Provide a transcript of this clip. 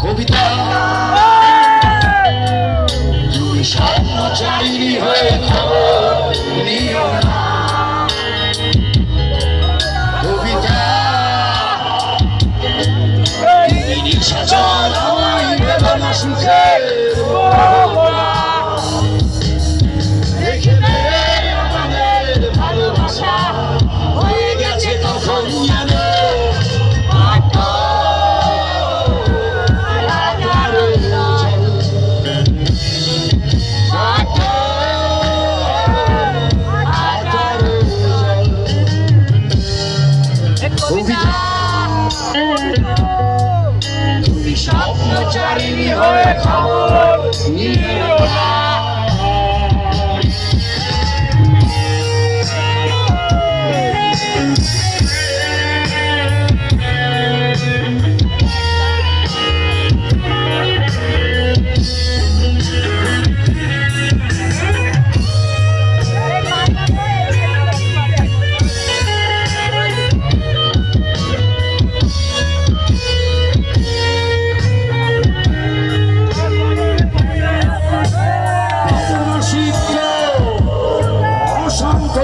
কবিতা তুমি স্বপ্নচারিণী হয়ে খবর নিও না। কবিতা তুমি নিশাচর আমায় বেদনা সুখে দেখে আমাদের ভালোবাসা হয়ে গেছে তখন যেন তুমি স্বপ্নচারিণী হয়ে খবর নিও না। অশান্ত